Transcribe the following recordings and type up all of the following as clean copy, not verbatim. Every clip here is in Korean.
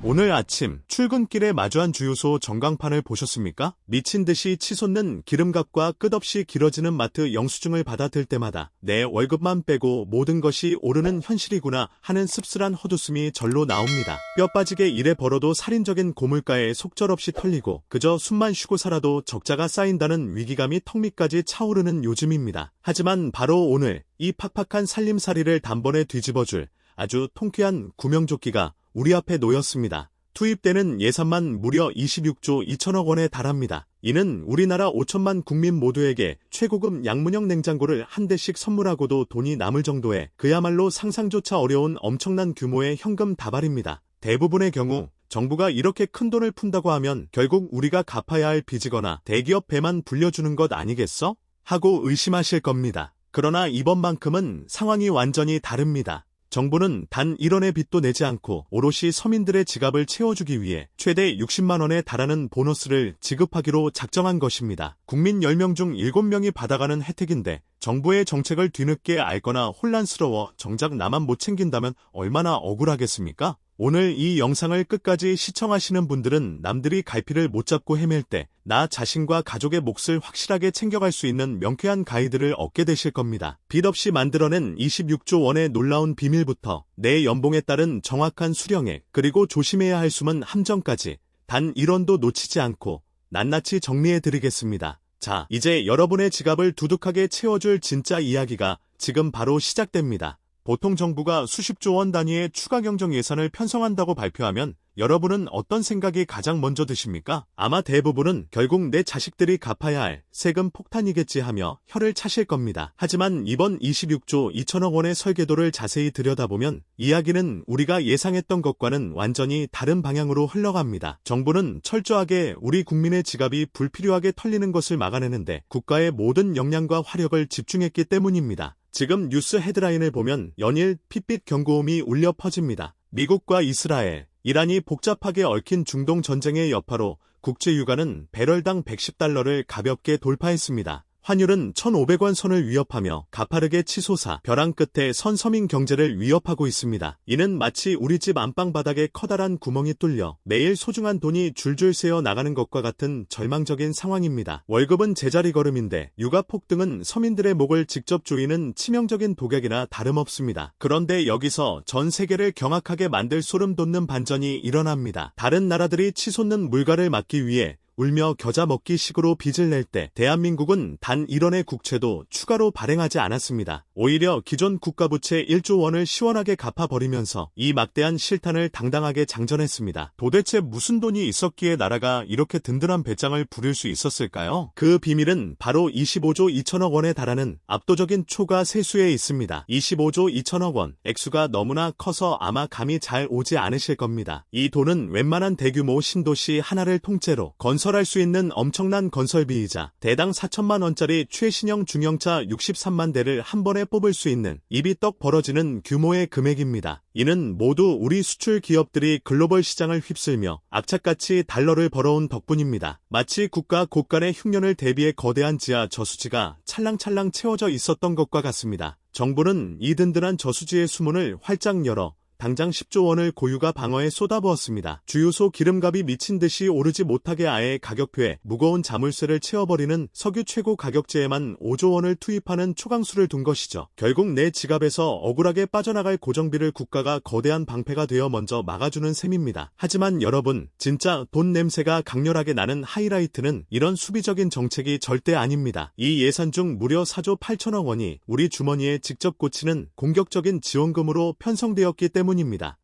오늘 아침 출근길에 마주한 주유소 전광판을 보셨습니까? 미친 듯이 치솟는 기름값과 끝없이 길어지는 마트 영수증을 받아들 때마다 내 월급만 빼고 모든 것이 오르는 현실이구나 하는 씁쓸한 헛웃음이 절로 나옵니다. 뼈 빠지게 일해 벌어도 살인적인 고물가에 속절없이 털리고 그저 숨만 쉬고 살아도 적자가 쌓인다는 위기감이 턱 밑까지 차오르는 요즘입니다. 하지만 바로 오늘 이 팍팍한 살림살이를 단번에 뒤집어줄 아주 통쾌한 구명조끼가 우리 앞에 놓였습니다. 투입되는 예산만 무려 26조 2천억 원에 달합니다. 이는 우리나라 5천만 국민 모두에게 최고급 양문형 냉장고를 한 대씩 선물하고도 돈이 남을 정도의 그야말로 상상조차 어려운 엄청난 규모의 현금 다발입니다. 대부분의 경우 정부가 이렇게 큰 돈을 푼다고 하면 결국 우리가 갚아야 할 빚이거나 대기업 배만 불려주는 것 아니겠어? 하고 의심하실 겁니다. 그러나 이번만큼은 상황이 완전히 다릅니다. 정부는 단 1원의 빚도 내지 않고 오롯이 서민들의 지갑을 채워주기 위해 최대 60만 원에 달하는 보너스를 지급하기로 작정한 것입니다. 국민 10명 중 7명이 받아가는 혜택인데 정부의 정책을 뒤늦게 알거나 혼란스러워 정작 나만 못 챙긴다면 얼마나 억울하겠습니까? 오늘 이 영상을 끝까지 시청하시는 분들은 남들이 갈피를 못 잡고 헤맬 때 나 자신과 가족의 몫을 확실하게 챙겨갈 수 있는 명쾌한 가이드를 얻게 되실 겁니다. 빚 없이 만들어낸 26조 원의 놀라운 비밀부터 내 연봉에 따른 정확한 수령액 그리고 조심해야 할 숨은 함정까지 단 1원도 놓치지 않고 낱낱이 정리해드리겠습니다. 자, 이제 여러분의 지갑을 두둑하게 채워줄 진짜 이야기가 지금 바로 시작됩니다. 보통 정부가 수십조 원 단위의 추가 경정 예산을 편성한다고 발표하면 여러분은 어떤 생각이 가장 먼저 드십니까? 아마 대부분은 결국 내 자식들이 갚아야 할 세금 폭탄이겠지 하며 혀를 차실 겁니다. 하지만 이번 26조 2천억 원의 설계도를 자세히 들여다보면 이야기는 우리가 예상했던 것과는 완전히 다른 방향으로 흘러갑니다. 정부는 철저하게 우리 국민의 지갑이 불필요하게 털리는 것을 막아내는데 국가의 모든 역량과 화력을 집중했기 때문입니다. 지금 뉴스 헤드라인을 보면 연일 핏빛 경고음이 울려 퍼집니다. 미국과 이스라엘, 이란이 복잡하게 얽힌 중동 전쟁의 여파로 국제유가는 배럴당 110달러를 가볍게 돌파했습니다. 환율은 1,500원 선을 위협하며 가파르게 치솟아 벼랑 끝에 선 서민 경제를 위협하고 있습니다. 이는 마치 우리 집 안방 바닥에 커다란 구멍이 뚫려 매일 소중한 돈이 줄줄 새어 나가는 것과 같은 절망적인 상황입니다. 월급은 제자리 걸음인데 육아 폭등은 서민들의 목을 직접 조이는 치명적인 독약이나 다름없습니다. 그런데 여기서 전 세계를 경악하게 만들 소름 돋는 반전이 일어납니다. 다른 나라들이 치솟는 물가를 막기 위해 울며 겨자 먹기 식으로 빚을 낼 때 대한민국은 단 1원의 국채도 추가로 발행하지 않았습니다. 오히려 기존 국가부채 1조 원을 시원하게 갚아버리면서 이 막대한 실탄을 당당하게 장전했습니다. 도대체 무슨 돈이 있었기에 나라가 이렇게 든든한 배짱을 부릴 수 있었을까요? 그 비밀은 바로 25조 2천억 원에 달하는 압도적인 초과 세수에 있습니다. 25조 2천억 원, 액수가 너무나 커서 아마 감이 잘 오지 않으실 겁니다. 이 돈은 웬만한 대규모 신도시 하나를 통째로 건설할 수 있는 엄청난 건설비이자 대당 4천만 원짜리 최신형 중형차 63만 대를 한 번에 뽑을 수 있는 입이 떡 벌어지는 규모의 금액입니다. 이는 모두 우리 수출 기업들이 글로벌 시장을 휩쓸며 악착같이 달러를 벌어온 덕분입니다. 마치 국가 곳간의 흉년을 대비해 거대한 지하 저수지가 찰랑찰랑 채워져 있었던 것과 같습니다. 정부는 이 든든한 저수지의 수문을 활짝 열어 당장 10조 원을 고유가 방어에 쏟아부었습니다. 주유소 기름값이 미친 듯이 오르지 못하게 아예 가격표에 무거운 자물쇠를 채워버리는 석유 최고 가격제에만 5조 원을 투입하는 초강수를 둔 것이죠. 결국 내 지갑에서 억울하게 빠져나갈 고정비를 국가가 거대한 방패가 되어 먼저 막아주는 셈입니다. 하지만 여러분, 진짜 돈 냄새가 강렬하게 나는 하이라이트는 이런 수비적인 정책이 절대 아닙니다. 이 예산 중 무려 4조 8천억 원이 우리 주머니에 직접 꽂히는 공격적인 지원금으로 편성되었기 때문입니다.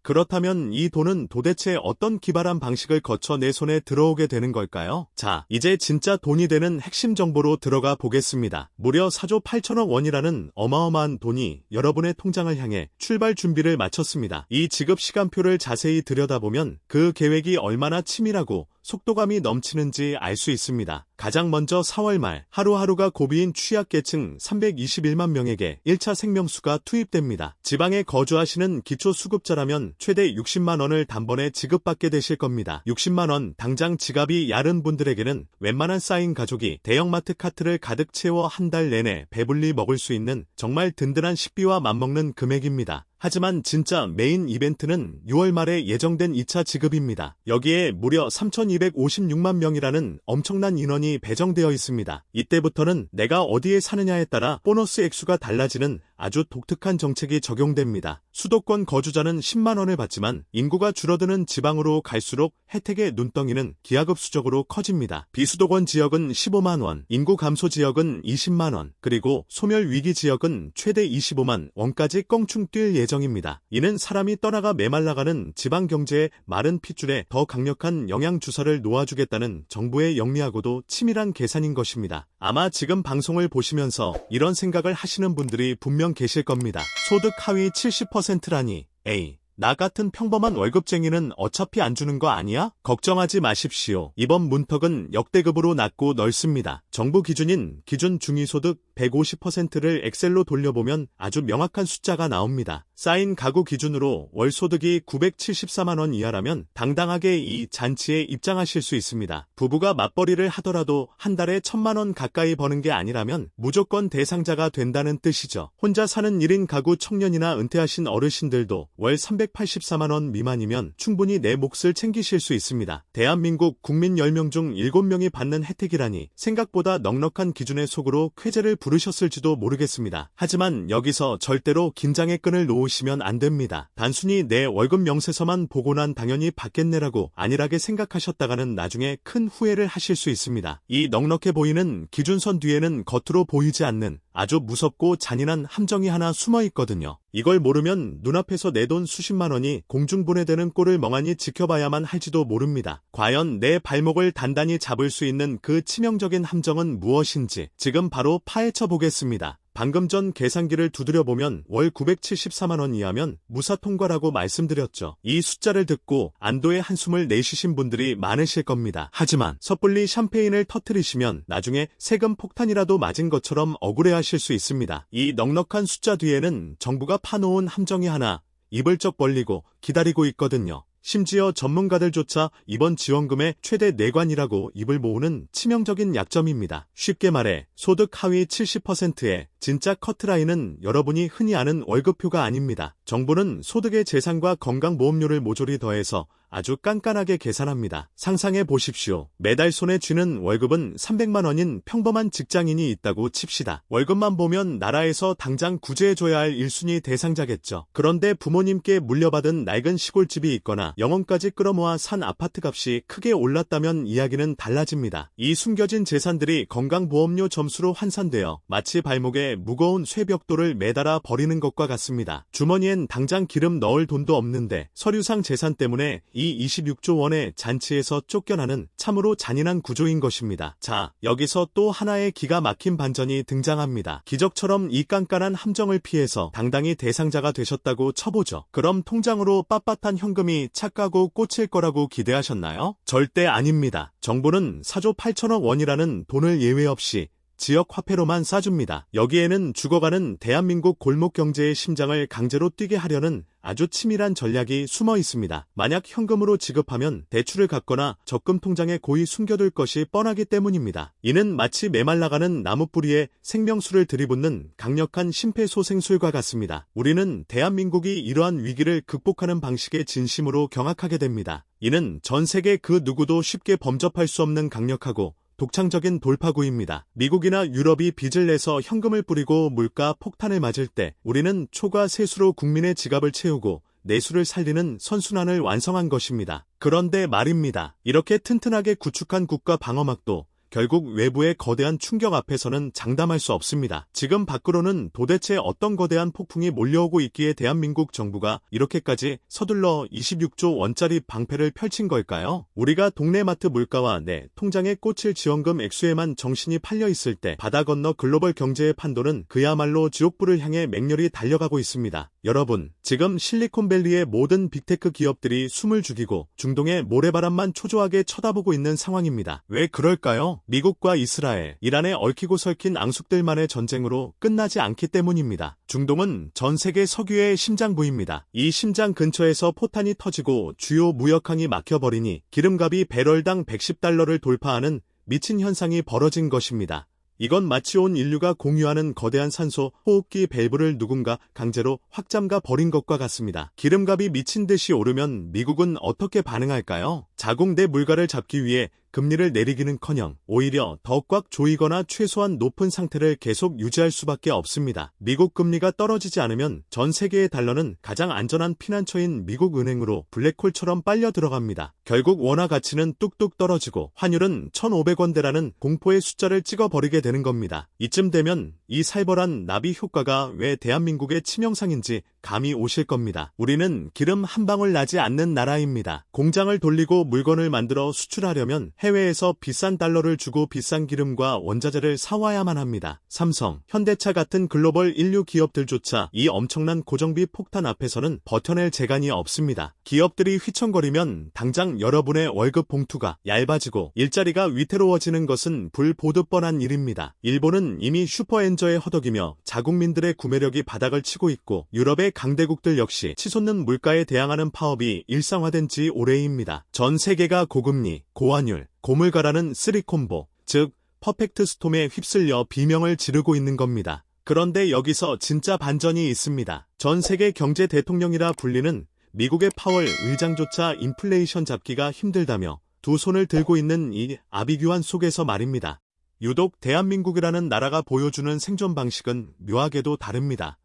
그렇다면 이 돈은 도대체 어떤 기발한 방식을 거쳐 내 손에 들어오게 되는 걸까요? 자, 이제 진짜 돈이 되는 핵심 정보로 들어가 보겠습니다. 무려 4조 8천억 원이라는 어마어마한 돈이 여러분의 통장을 향해 출발 준비를 마쳤습니다. 이 지급 시간표를 자세히 들여다보면 그 계획이 얼마나 치밀하고 속도감이 넘치는지 알 수 있습니다. 가장 먼저 4월 말 하루하루가 고비인 취약계층 321만 명에게 1차 생명수가 투입됩니다. 지방에 거주하시는 기초수급자라면 최대 60만 원을 단번에 지급받게 되실 겁니다. 60만 원 당장 지갑이 야른 분들에게는 웬만한 쌓인 가족이 대형마트 카트를 가득 채워 한 달 내내 배불리 먹을 수 있는 정말 든든한 식비와 맞먹는 금액입니다. 하지만 진짜 메인 이벤트는 6월 말에 예정된 2차 지급입니다. 여기에 무려 3,256만 명이라는 엄청난 인원이 배정되어 있습니다. 이때부터는 내가 어디에 사느냐에 따라 보너스 액수가 달라지는 아주 독특한 정책이 적용됩니다. 수도권 거주자는 10만 원을 받지만 인구가 줄어드는 지방으로 갈수록 혜택의 눈덩이는 기하급수적으로 커집니다. 비수도권 지역은 15만 원, 인구 감소 지역은 20만 원, 그리고 소멸 위기 지역은 최대 25만 원까지 껑충 뛸 예정입니다. 이는 사람이 떠나가 메말라가는 지방 경제의 마른 핏줄에 더 강력한 영양 주사를 놓아주겠다는 정부의 영리하고도 치밀한 계산인 것입니다. 아마 지금 방송을 보시면서 이런 생각을 하시는 분들이 분명 계실 겁니다. 소득 하위 70%라니. 에이, 나 같은 평범한 월급쟁이는 어차피 안 주는 거 아니야? 걱정하지 마십시오. 이번 문턱은 역대급으로 낮고 넓습니다. 정부 기준인 기준 중위소득 150%를 엑셀로 돌려보면 아주 명확한 숫자가 나옵니다. 쌓인 가구 기준으로 월 소득이 974만 원 이하라면 당당하게 이 잔치에 입장하실 수 있습니다. 부부가 맞벌이를 하더라도 한 달에 1,000만 원 가까이 버는 게 아니라면 무조건 대상자가 된다는 뜻이죠. 혼자 사는 1인 가구 청년이나 은퇴하신 어르신들도 월 384만 원 미만이면 충분히 내 몫을 챙기실 수 있습니다. 대한민국 국민 10명 중 7명이 받는 혜택이라니 생각보다 넉넉한 기준에 속으로 쾌재를 부르셨을지도 모르겠습니다. 하지만 여기서 절대로 긴장의 끈을 놓으시면 안 됩니다. 단순히 내 월급 명세서만 보고 난 당연히 받겠네라고 안일하게 생각하셨다가는 나중에 큰 후회를 하실 수 있습니다. 이 넉넉해 보이는 기준선 뒤에는 겉으로 보이지 않는 아주 무섭고 잔인한 함정이 하나 숨어 있거든요. 이걸 모르면 눈앞에서 내 돈 수십만 원이 공중분해되는 꼴을 멍하니 지켜봐야만 할지도 모릅니다. 과연 내 발목을 단단히 잡을 수 있는 그 치명적인 함정은 무엇인지 지금 바로 파헤쳐 보겠습니다. 방금 전 계산기를 두드려보면 월 974만 원 이하면 무사 통과라고 말씀드렸죠. 이 숫자를 듣고 안도의 한숨을 내쉬신 분들이 많으실 겁니다. 하지만 섣불리 샴페인을 터뜨리시면 나중에 세금 폭탄이라도 맞은 것처럼 억울해하실 수 있습니다. 이 넉넉한 숫자 뒤에는 정부가 파놓은 함정이 하나 입을 쩍 벌리고 기다리고 있거든요. 심지어 전문가들조차 이번 지원금의 최대 내관이라고 입을 모으는 치명적인 약점입니다. 쉽게 말해 소득 하위 70%의 진짜 커트라인은 여러분이 흔히 아는 월급표가 아닙니다. 정부는 소득의 재산과 건강보험료를 모조리 더해서 아주 깐깐하게 계산합니다. 상상해 보십시오. 매달 손에 쥐는 월급은 300만 원인 평범한 직장인이 있다고 칩시다. 월급만 보면 나라에서 당장 구제해줘야 할 1순위 대상자겠죠. 그런데 부모님께 물려받은 낡은 시골집이 있거나 영혼까지 끌어모아 산 아파트값이 크게 올랐다면 이야기는 달라집니다. 이 숨겨진 재산들이 건강보험료 점수로 환산되어 마치 발목에 무거운 쇠벽돌을 매달아 버리는 것과 같습니다. 주머니엔 당장 기름 넣을 돈도 없는데 서류상 재산 때문에 이 26조 원의 잔치에서 쫓겨나는 참으로 잔인한 구조인 것입니다. 자, 여기서 또 하나의 기가 막힌 반전이 등장합니다. 기적처럼 이 깐깐한 함정을 피해서 당당히 대상자가 되셨다고 쳐보죠. 그럼 통장으로 빳빳한 현금이 착가고 꽂힐 거라고 기대하셨나요? 절대 아닙니다. 정부는 4조 8천억 원이라는 돈을 예외 없이 지역 화폐로만 싸줍니다. 여기에는 죽어가는 대한민국 골목 경제의 심장을 강제로 뛰게 하려는 아주 치밀한 전략이 숨어 있습니다. 만약 현금으로 지급하면 대출을 갚거나 적금 통장에 고이 숨겨둘 것이 뻔하기 때문입니다. 이는 마치 메말라가는 나무뿌리에 생명수를 들이붓는 강력한 심폐소생술과 같습니다. 우리는 대한민국이 이러한 위기를 극복하는 방식에 진심으로 경악하게 됩니다. 이는 전 세계 그 누구도 쉽게 범접할 수 없는 강력하고 독창적인 돌파구입니다. 미국이나 유럽이 빚을 내서 현금을 뿌리고 물가 폭탄을 맞을 때 우리는 초과 세수로 국민의 지갑을 채우고 내수를 살리는 선순환을 완성한 것입니다. 그런데 말입니다. 이렇게 튼튼하게 구축한 국가 방어막도 결국 외부의 거대한 충격 앞에서는 장담할 수 없습니다. 지금 밖으로는 도대체 어떤 거대한 폭풍이 몰려오고 있기에 대한민국 정부가 이렇게까지 서둘러 26조 원짜리 방패를 펼친 걸까요? 우리가 동네 마트 물가와 내 통장에 꽂힐 지원금 액수에만 정신이 팔려 있을 때 바다 건너 글로벌 경제의 판도는 그야말로 지옥불을 향해 맹렬히 달려가고 있습니다. 여러분, 지금 실리콘밸리의 모든 빅테크 기업들이 숨을 죽이고 중동의 모래바람만 초조하게 쳐다보고 있는 상황입니다. 왜 그럴까요? 미국과 이스라엘, 이란에 얽히고 설킨 앙숙들만의 전쟁으로 끝나지 않기 때문입니다. 중동은 전 세계 석유의 심장부입니다. 이 심장 근처에서 포탄이 터지고 주요 무역항이 막혀버리니 기름값이 배럴당 $110를 돌파하는 미친 현상이 벌어진 것입니다. 이건 마치 온 인류가 공유하는 거대한 산소 호흡기 밸브를 누군가 강제로 확잠가 버린 것과 같습니다. 기름값이 미친 듯이 오르면 미국은 어떻게 반응할까요? 자국 내 물가를 잡기 위해 금리를 내리기는커녕 오히려 더 꽉 조이거나 최소한 높은 상태를 계속 유지할 수밖에 없습니다. 미국 금리가 떨어지지 않으면 전 세계의 달러는 가장 안전한 피난처인 미국 은행으로 블랙홀처럼 빨려 들어갑니다. 결국 원화 가치는 뚝뚝 떨어지고 환율은 1,500원대라는 공포의 숫자를 찍어버리게 되는 겁니다. 이쯤 되면 이 살벌한 나비 효과가 왜 대한민국의 치명상인지 감이 오실 겁니다. 우리는 기름 한 방울 나지 않는 나라입니다. 공장을 돌리고 물건을 만들어 수출하려면 해외에서 비싼 달러를 주고 비싼 기름과 원자재를 사와야만 합니다. 삼성, 현대차 같은 글로벌 인류 기업들조차 이 엄청난 고정비 폭탄 앞에서는 버텨낼 재간이 없습니다. 기업들이 휘청거리면 당장 여러분의 월급 봉투가 얇아지고 일자리가 위태로워지는 것은 불보듯 뻔한 일입니다. 일본은 이미 슈퍼엔저에 허덕이며 자국민들의 구매력이 바닥을 치고 있고 유럽의 강대국들 역시 치솟는 물가에 대항하는 파업이 일상화된 지 오래입니다. 전 세계가 고금리, 고환율, 고물가라는 쓰리콤보, 즉 퍼펙트 스톰에 휩쓸려 비명을 지르고 있는 겁니다. 그런데 여기서 진짜 반전이 있습니다. 전 세계 경제 대통령이라 불리는 미국의 파월 의장조차 인플레이션 잡기가 힘들다며 두 손을 들고 있는 이 아비규환 속에서 말입니다. 유독 대한민국이라는 나라가 보여주는 생존 방식은 묘하게도 다릅니다.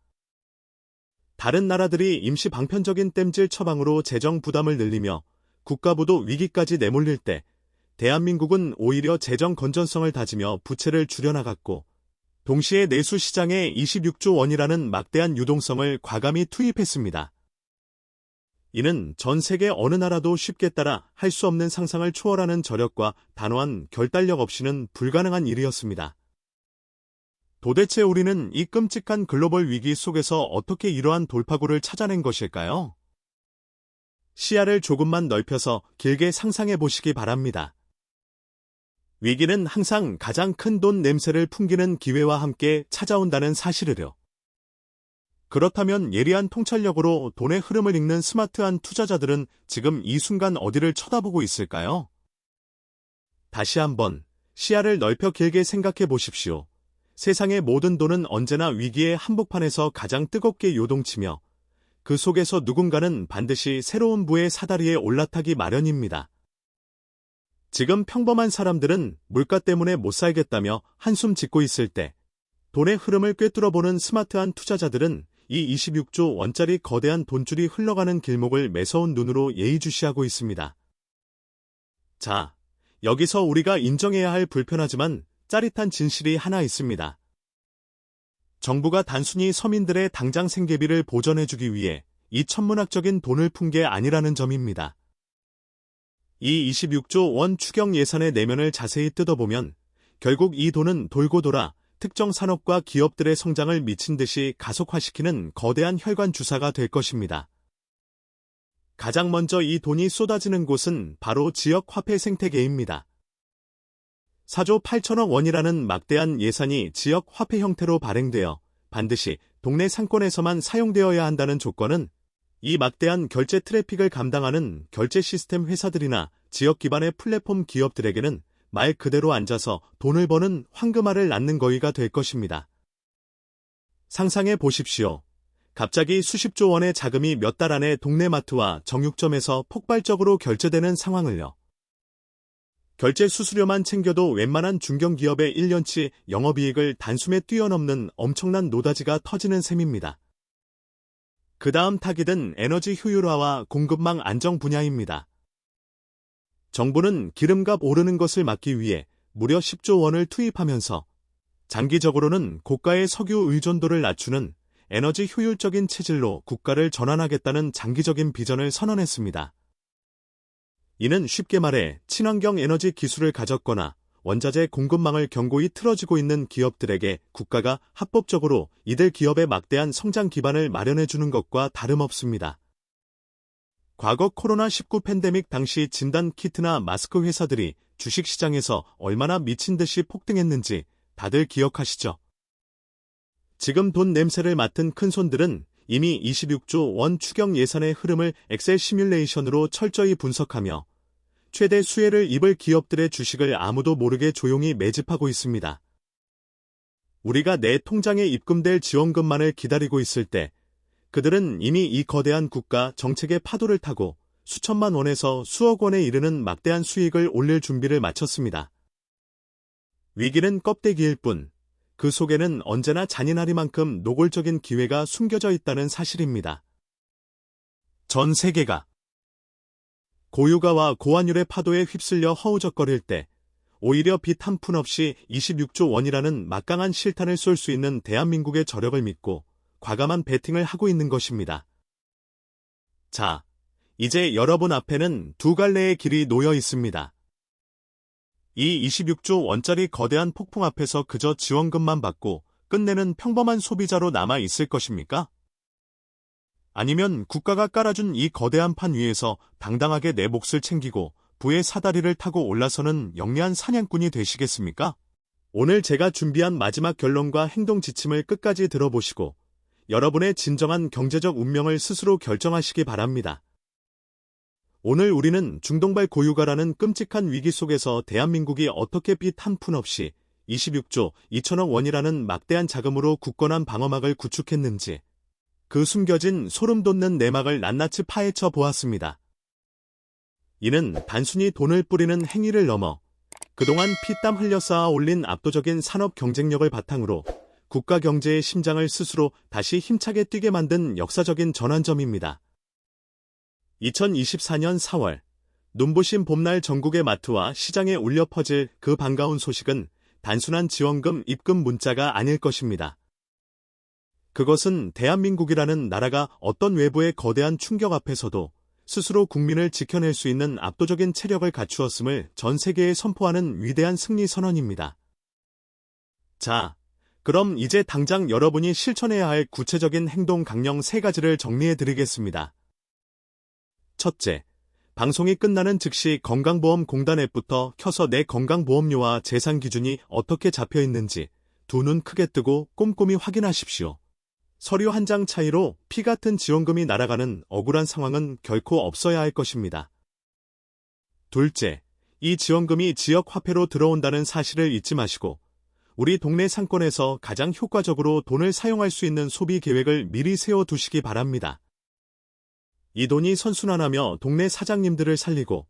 다른 나라들이 임시 방편적인 땜질 처방으로 재정 부담을 늘리며 국가부도 위기까지 내몰릴 때 대한민국은 오히려 재정 건전성을 다지며 부채를 줄여나갔고 동시에 내수 시장에 26조 원이라는 막대한 유동성을 과감히 투입했습니다. 이는 전 세계 어느 나라도 쉽게 따라 할 수 없는 상상을 초월하는 저력과 단호한 결단력 없이는 불가능한 일이었습니다. 도대체 우리는 이 끔찍한 글로벌 위기 속에서 어떻게 이러한 돌파구를 찾아낸 것일까요? 시야를 조금만 넓혀서 길게 상상해 보시기 바랍니다. 위기는 항상 가장 큰 돈 냄새를 풍기는 기회와 함께 찾아온다는 사실을요. 그렇다면 예리한 통찰력으로 돈의 흐름을 읽는 스마트한 투자자들은 지금 이 순간 어디를 쳐다보고 있을까요? 다시 한번 시야를 넓혀 길게 생각해 보십시오. 세상의 모든 돈은 언제나 위기의 한복판에서 가장 뜨겁게 요동치며 그 속에서 누군가는 반드시 새로운 부의 사다리에 올라타기 마련입니다. 지금 평범한 사람들은 물가 때문에 못 살겠다며 한숨 짓고 있을 때 돈의 흐름을 꿰뚫어보는 스마트한 투자자들은 이 26조 원짜리 거대한 돈줄이 흘러가는 길목을 매서운 눈으로 예의주시하고 있습니다. 자, 여기서 우리가 인정해야 할 불편하지만 짜릿한 진실이 하나 있습니다. 정부가 단순히 서민들의 당장 생계비를 보전해주기 위해 이 천문학적인 돈을 푼 게 아니라는 점입니다. 이 26조 원 추경 예산의 내면을 자세히 뜯어보면 결국 이 돈은 돌고 돌아 특정 산업과 기업들의 성장을 미친 듯이 가속화시키는 거대한 혈관 주사가 될 것입니다. 가장 먼저 이 돈이 쏟아지는 곳은 바로 지역 화폐 생태계입니다. 4조 8천억 원이라는 막대한 예산이 지역 화폐 형태로 발행되어 반드시 동네 상권에서만 사용되어야 한다는 조건은 이 막대한 결제 트래픽을 감당하는 결제 시스템 회사들이나 지역 기반의 플랫폼 기업들에게는 말 그대로 앉아서 돈을 버는 황금알을 낳는 거위가 될 것입니다. 상상해 보십시오. 갑자기 수십조 원의 자금이 몇 달 안에 동네 마트와 정육점에서 폭발적으로 결제되는 상황을요. 결제 수수료만 챙겨도 웬만한 중견기업의 1년치 영업이익을 단숨에 뛰어넘는 엄청난 노다지가 터지는 셈입니다. 그 다음 타깃은 에너지 효율화와 공급망 안정 분야입니다. 정부는 기름값 오르는 것을 막기 위해 무려 10조 원을 투입하면서 장기적으로는 고가의 석유 의존도를 낮추는 에너지 효율적인 체질로 국가를 전환하겠다는 장기적인 비전을 선언했습니다. 이는 쉽게 말해 친환경 에너지 기술을 가졌거나 원자재 공급망을 견고히 틀어지고 있는 기업들에게 국가가 합법적으로 이들 기업의 막대한 성장 기반을 마련해주는 것과 다름없습니다. 과거 코로나19 팬데믹 당시 진단 키트나 마스크 회사들이 주식시장에서 얼마나 미친 듯이 폭등했는지 다들 기억하시죠? 지금 돈 냄새를 맡은 큰손들은 이미 26조 원 추경 예산의 흐름을 엑셀 시뮬레이션으로 철저히 분석하며 최대 수혜를 입을 기업들의 주식을 아무도 모르게 조용히 매집하고 있습니다. 우리가 내 통장에 입금될 지원금만을 기다리고 있을 때 그들은 이미 이 거대한 국가 정책의 파도를 타고 수천만 원에서 수억 원에 이르는 막대한 수익을 올릴 준비를 마쳤습니다. 위기는 껍데기일 뿐, 그 속에는 언제나 잔인하리만큼 노골적인 기회가 숨겨져 있다는 사실입니다. 전 세계가 고유가와 고환율의 파도에 휩쓸려 허우적거릴 때 오히려 빚 한 푼 없이 26조 원이라는 막강한 실탄을 쏠 수 있는 대한민국의 저력을 믿고 과감한 베팅을 하고 있는 것입니다. 자, 이제 여러분 앞에는 두 갈래의 길이 놓여 있습니다. 이 26조 원짜리 거대한 폭풍 앞에서 그저 지원금만 받고 끝내는 평범한 소비자로 남아 있을 것입니까? 아니면 국가가 깔아준 이 거대한 판 위에서 당당하게 내 몫을 챙기고 부의 사다리를 타고 올라서는 영리한 사냥꾼이 되시겠습니까? 오늘 제가 준비한 마지막 결론과 행동 지침을 끝까지 들어보시고 여러분의 진정한 경제적 운명을 스스로 결정하시기 바랍니다. 오늘 우리는 중동발 고유가라는 끔찍한 위기 속에서 대한민국이 어떻게 빚 한 푼 없이 26조 2천억 원이라는 막대한 자금으로 굳건한 방어막을 구축했는지 그 숨겨진 소름 돋는 내막을 낱낱이 파헤쳐 보았습니다. 이는 단순히 돈을 뿌리는 행위를 넘어 그동안 피땀 흘려 쌓아 올린 압도적인 산업 경쟁력을 바탕으로 국가 경제의 심장을 스스로 다시 힘차게 뛰게 만든 역사적인 전환점입니다. 2024년 4월, 눈부신 봄날 전국의 마트와 시장에 울려 퍼질 그 반가운 소식은 단순한 지원금 입금 문자가 아닐 것입니다. 그것은 대한민국이라는 나라가 어떤 외부의 거대한 충격 앞에서도 스스로 국민을 지켜낼 수 있는 압도적인 체력을 갖추었음을 전 세계에 선포하는 위대한 승리 선언입니다. 자, 그럼 이제 당장 여러분이 실천해야 할 구체적인 행동 강령 3가지를 정리해드리겠습니다. 첫째, 방송이 끝나는 즉시 건강보험공단 앱부터 켜서 내 건강보험료와 재산 기준이 어떻게 잡혀 있는지 두 눈 크게 뜨고 꼼꼼히 확인하십시오. 서류 한 장 차이로 피 같은 지원금이 날아가는 억울한 상황은 결코 없어야 할 것입니다. 둘째, 이 지원금이 지역 화폐로 들어온다는 사실을 잊지 마시고 우리 동네 상권에서 가장 효과적으로 돈을 사용할 수 있는 소비 계획을 미리 세워두시기 바랍니다. 이 돈이 선순환하며 동네 사장님들을 살리고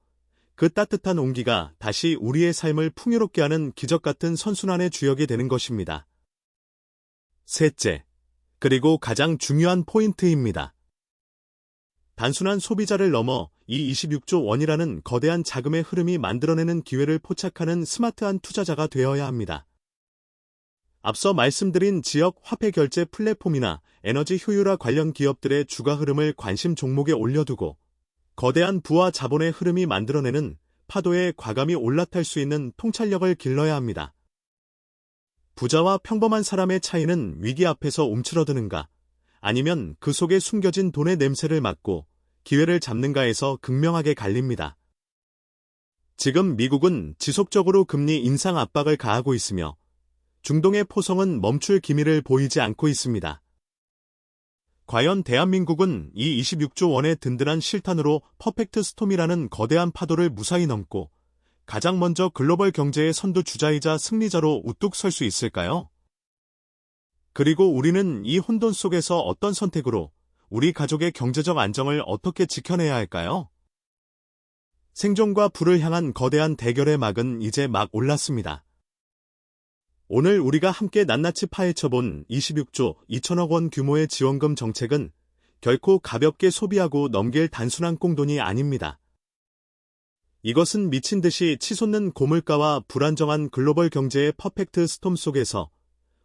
그 따뜻한 온기가 다시 우리의 삶을 풍요롭게 하는 기적같은 선순환의 주역이 되는 것입니다. 셋째, 그리고 가장 중요한 포인트입니다. 단순한 소비자를 넘어 이 26조 원이라는 거대한 자금의 흐름이 만들어내는 기회를 포착하는 스마트한 투자자가 되어야 합니다. 앞서 말씀드린 지역 화폐 결제 플랫폼이나 에너지 효율화 관련 기업들의 주가 흐름을 관심 종목에 올려두고 거대한 부와 자본의 흐름이 만들어내는 파도에 과감히 올라탈 수 있는 통찰력을 길러야 합니다. 부자와 평범한 사람의 차이는 위기 앞에서 움츠러드는가, 아니면 그 속에 숨겨진 돈의 냄새를 맡고 기회를 잡는가에서 극명하게 갈립니다. 지금 미국은 지속적으로 금리 인상 압박을 가하고 있으며 중동의 포성은 멈출 기미를 보이지 않고 있습니다. 과연 대한민국은 이 26조 원의 든든한 실탄으로 퍼펙트 스톰이라는 거대한 파도를 무사히 넘고 가장 먼저 글로벌 경제의 선두주자이자 승리자로 우뚝 설 수 있을까요? 그리고 우리는 이 혼돈 속에서 어떤 선택으로 우리 가족의 경제적 안정을 어떻게 지켜내야 할까요? 생존과 부를 향한 거대한 대결의 막은 이제 막 올랐습니다. 오늘 우리가 함께 낱낱이 파헤쳐본 26조 2천억 원 규모의 지원금 정책은 결코 가볍게 소비하고 넘길 단순한 꽁돈이 아닙니다. 이것은 미친 듯이 치솟는 고물가와 불안정한 글로벌 경제의 퍼펙트 스톰 속에서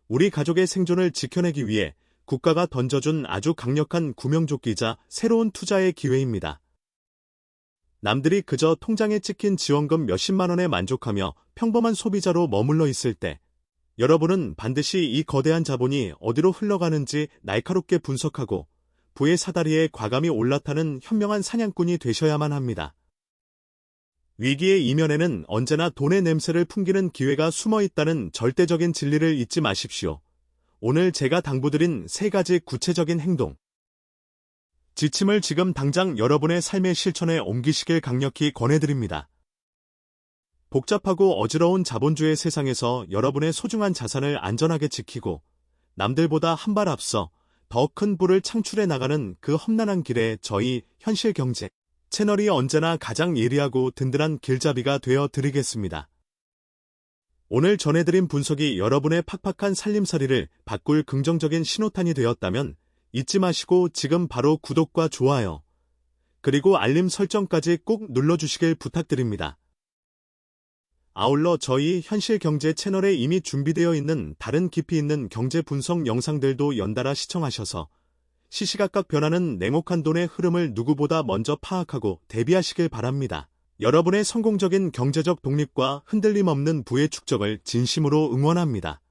우리 가족의 생존을 지켜내기 위해 국가가 던져준 아주 강력한 구명조끼이자 새로운 투자의 기회입니다. 남들이 그저 통장에 찍힌 지원금 몇십만 원에 만족하며 평범한 소비자로 머물러 있을 때 여러분은 반드시 이 거대한 자본이 어디로 흘러가는지 날카롭게 분석하고 부의 사다리에 과감히 올라타는 현명한 사냥꾼이 되셔야만 합니다. 위기의 이면에는 언제나 돈의 냄새를 풍기는 기회가 숨어 있다는 절대적인 진리를 잊지 마십시오. 오늘 제가 당부드린 3가지 구체적인 행동. 지침을 지금 당장 여러분의 삶의 실천에 옮기시길 강력히 권해드립니다. 복잡하고 어지러운 자본주의 세상에서 여러분의 소중한 자산을 안전하게 지키고 남들보다 한 발 앞서 더 큰 부를 창출해 나가는 그 험난한 길에 저희 현실경제 채널이 언제나 가장 예리하고 든든한 길잡이가 되어 드리겠습니다. 오늘 전해드린 분석이 여러분의 팍팍한 살림살이를 바꿀 긍정적인 신호탄이 되었다면 잊지 마시고 지금 바로 구독과 좋아요, 그리고 알림 설정까지 꼭 눌러주시길 부탁드립니다. 아울러 저희 현실경제 채널에 이미 준비되어 있는 다른 깊이 있는 경제 분석 영상들도 연달아 시청하셔서 시시각각 변하는 냉혹한 돈의 흐름을 누구보다 먼저 파악하고 대비하시길 바랍니다. 여러분의 성공적인 경제적 독립과 흔들림 없는 부의 축적을 진심으로 응원합니다.